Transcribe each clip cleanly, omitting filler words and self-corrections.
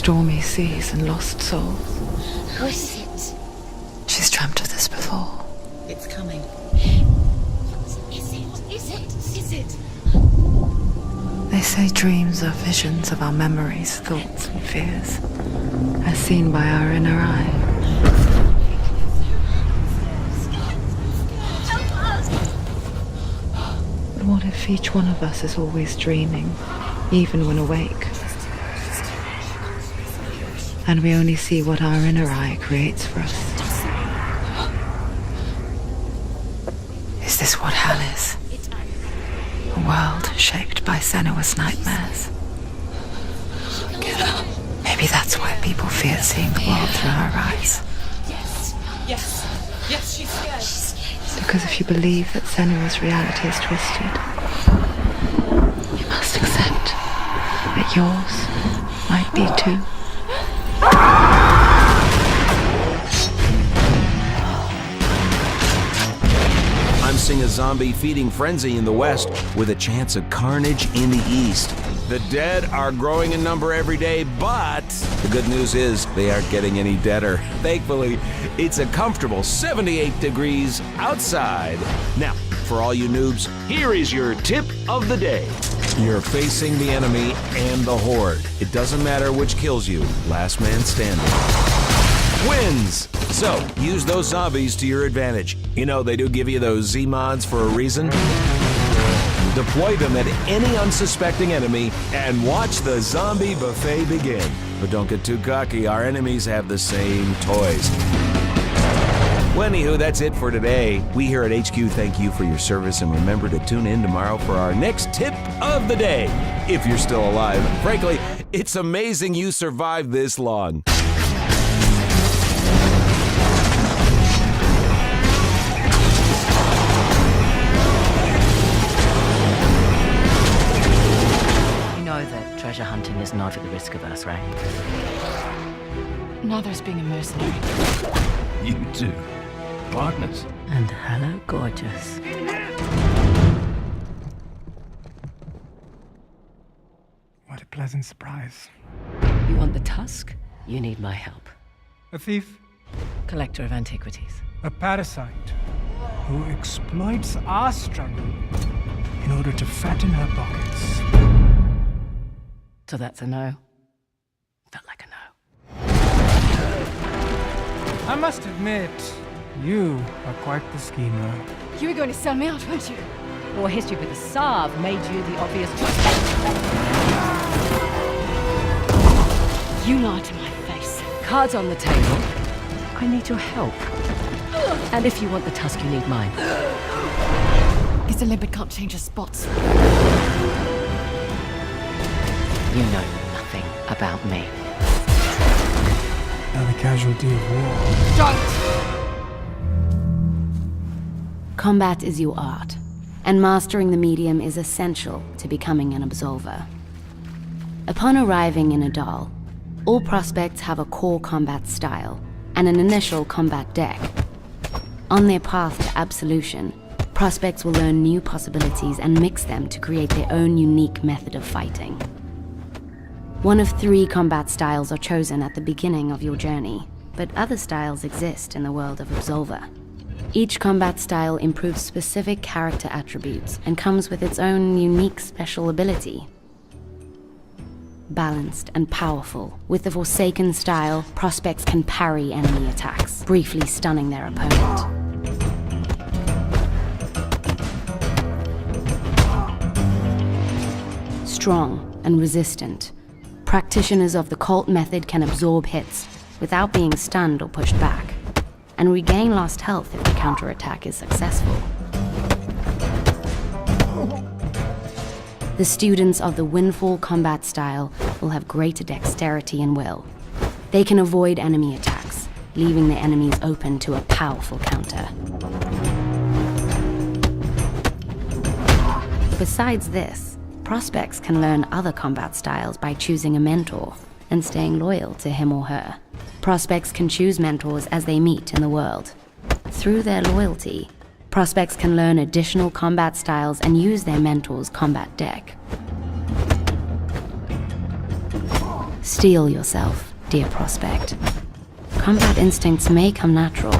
stormy seas and lost souls. Who is it? She's dreamt of this before. It's coming. Is it? They say dreams are visions of our memories, thoughts and fears, as seen by our inner eye. But what if each one of us is always dreaming, even when awake? And we only see what our inner eye creates for us. Is this what hell is? A world shaped by Senua's nightmares. Maybe that's why people fear seeing the world through her eyes. Yes, she's scared. Because if you believe that Senua's reality is twisted, you must accept that yours might be too. I'm seeing a zombie feeding frenzy in the west with a chance of carnage in the east. The dead are growing in number every day, but the good news is they aren't getting any deader. Thankfully, it's a comfortable 78 degrees outside. Now, for all you noobs, here is your tip of the day. You're facing the enemy and the horde. It doesn't matter which kills you. Last man standing wins. So, use those zombies to your advantage. You know, they do give you those Z-mods for a reason. Deploy them at any unsuspecting enemy and watch the zombie buffet begin. But don't get too cocky, our enemies have the same toys. Well, anywho, that's it for today. We here at HQ thank you for your service, and remember to tune in tomorrow for our next tip of the day. If you're still alive. Frankly, it's amazing you survived this long. That treasure hunting is not at the risk of us, right? Neither is being a mercenary. You two. Partners. And hello, gorgeous. What a pleasant surprise. You want the tusk? You need my help. A thief? Collector of antiquities. A parasite who exploits our struggle in order to fatten her pockets. So that's a no? Felt like a no. I must admit, you are quite the schemer. You were going to sell me out, weren't you? Your history with the Sav made you the obvious choice. You lied to my face. Cards on the table. I need your help. And if you want the tusk, you need mine. Guess a limpet can't change his spots. You know nothing about me. Another casualty of war. Don't! Combat is your art, and mastering the medium is essential to becoming an absolver. Upon arriving in Adal, all prospects have a core combat style and an initial combat deck. On their path to absolution, prospects will learn new possibilities and mix them to create their own unique method of fighting. One of 3 combat styles are chosen at the beginning of your journey, but other styles exist in the world of Absolver. Each combat style improves specific character attributes and comes with its own unique special ability. Balanced and powerful, with the Forsaken style, prospects can parry enemy attacks, briefly stunning their opponent. Strong and resistant, practitioners of the cult method can absorb hits without being stunned or pushed back, and regain lost health if the counterattack is successful. The students of the Windfall combat style will have greater dexterity and will. They can avoid enemy attacks, leaving their enemies open to a powerful counter. Besides this, prospects can learn other combat styles by choosing a mentor and staying loyal to him or her. Prospects can choose mentors as they meet in the world. Through their loyalty, prospects can learn additional combat styles and use their mentor's combat deck. Steel yourself, dear prospect. Combat instincts may come natural,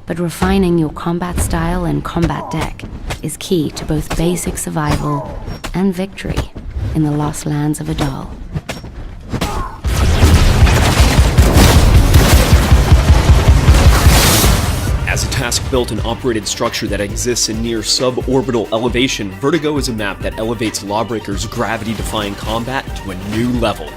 but refining your combat style and combat deck is key to both basic survival and victory in the lost lands of Adal. As a task-built and operated structure that exists in near suborbital elevation, Vertigo is a map that elevates Lawbreaker's gravity-defying combat to a new level,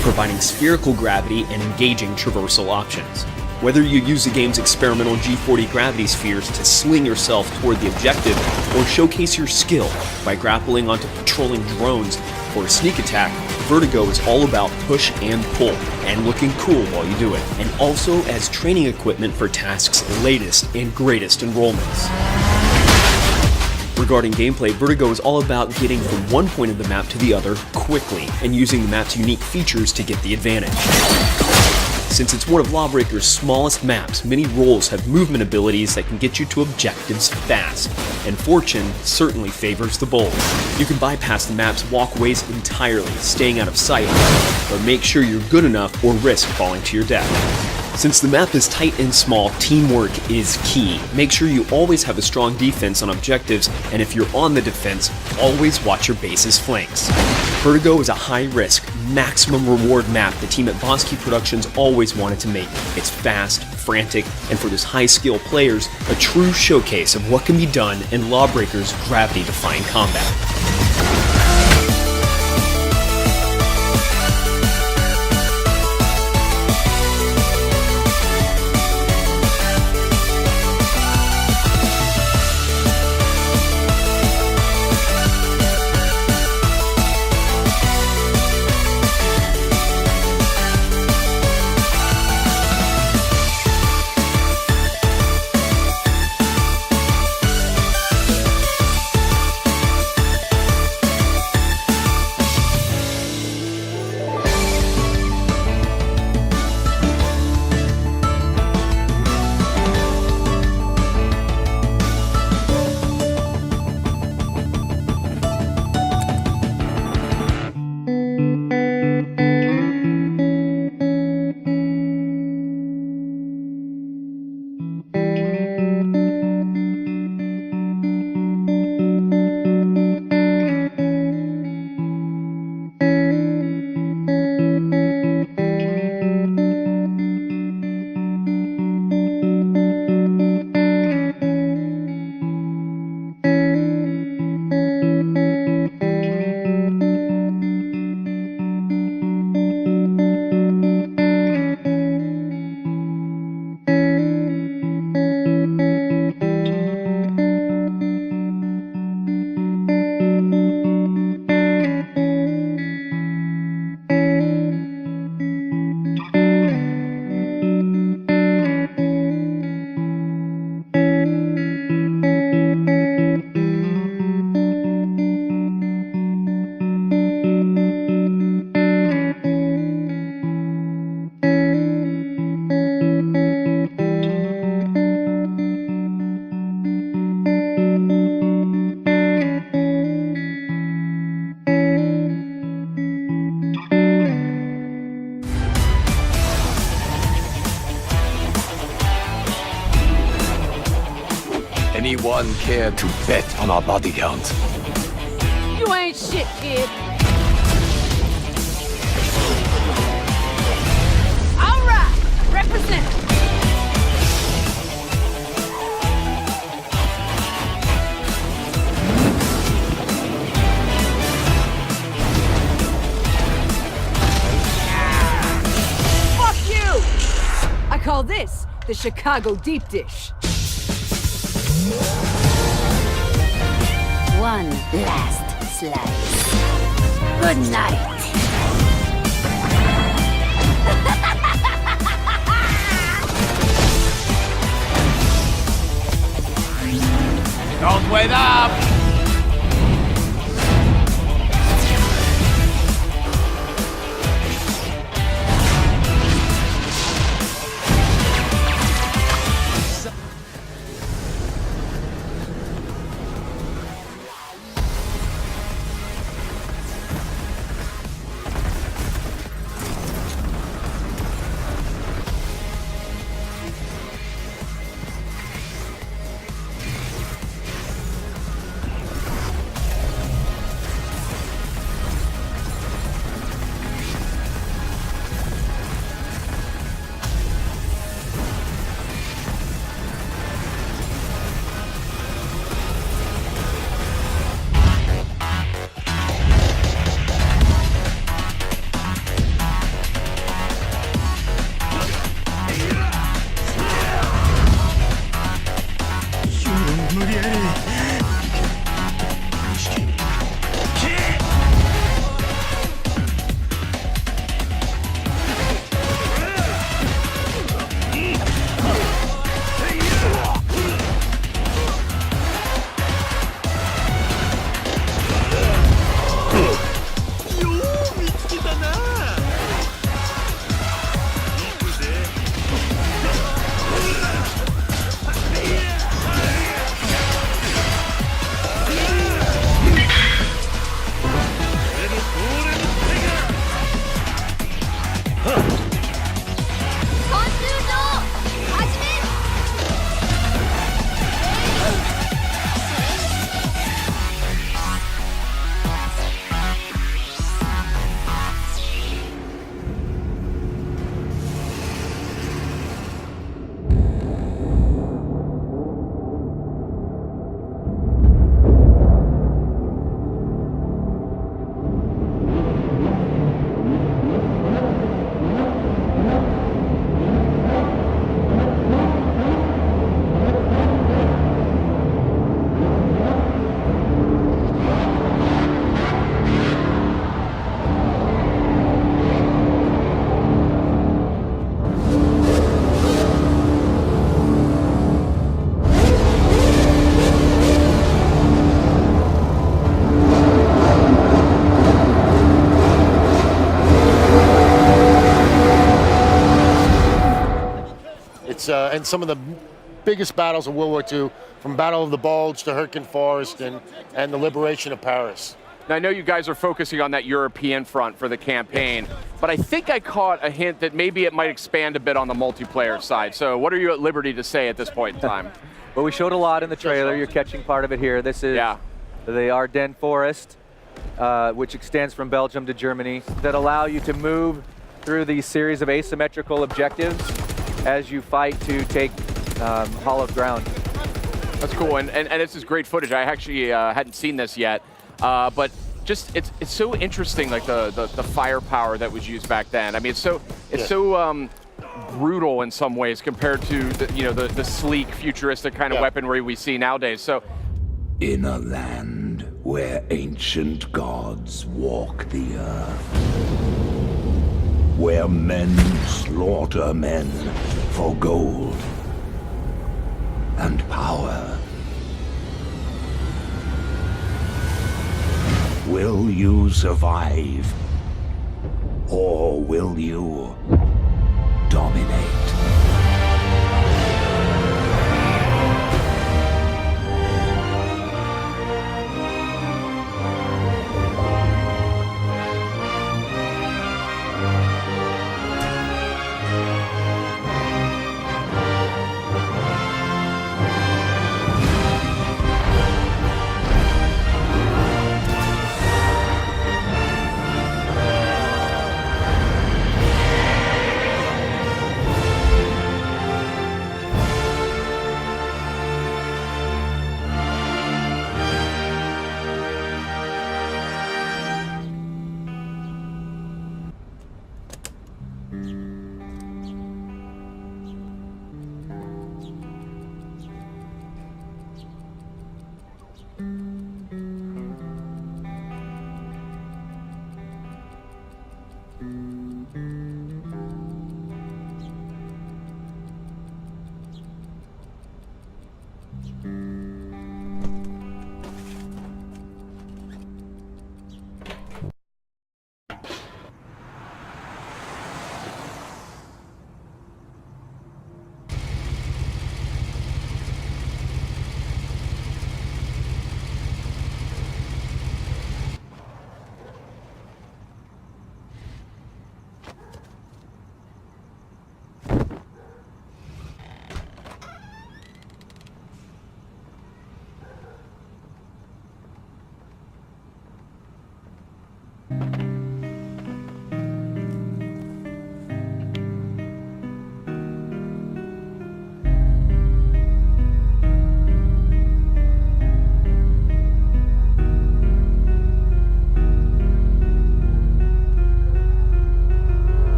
providing spherical gravity and engaging traversal options. Whether you use the game's experimental G40 gravity spheres to sling yourself toward the objective, or showcase your skill by grappling onto patrolling drones for a sneak attack, Vertigo is all about push and pull, and looking cool while you do it, and also as training equipment for tasks' latest and greatest enrollments. Regarding gameplay, Vertigo is all about getting from one point of the map to the other quickly, and using the map's unique features to get the advantage. Since it's one of Lawbreaker's smallest maps, many roles have movement abilities that can get you to objectives fast, and fortune certainly favors the bold. You can bypass the map's walkways entirely, staying out of sight, but make sure you're good enough or risk falling to your death. Since the map is tight and small, teamwork is key. Make sure you always have a strong defense on objectives, and if you're on the defense, always watch your base's flanks. Vertigo is a high-risk, maximum reward map the team at Bosky Productions always wanted to make. It's fast, frantic, and for those high-skill players, a true showcase of what can be done in Lawbreaker's gravity-defying combat. Anyone care to bet on our body count? You ain't shit, kid. All right, represent. Fuck you! I call this the Chicago deep dish. One last slice. Good night. Don't wait up! It's and some of the biggest battles of World War II, from Battle of the Bulge to Hurtgen Forest and the liberation of Paris. Now, I know you guys are focusing on that European front for the campaign, but I think I caught a hint that maybe it might expand a bit on the multiplayer side. So what are you at liberty to say at this point in time? Well, we showed a lot in the trailer. You're catching part of it here. This is the Ardennes Forest, which extends from Belgium to Germany, that allow you to move through these series of asymmetrical objectives as you fight to take hollowed ground. That's cool, and this is great footage. I actually hadn't seen this yet. But just it's so interesting, like the firepower that was used back then. I mean, it's so brutal in some ways compared to the sleek, futuristic kind of weaponry we see nowadays. So, in a land where ancient gods walk the earth, where men slaughter men for gold and power. Will you survive? Or will you dominate?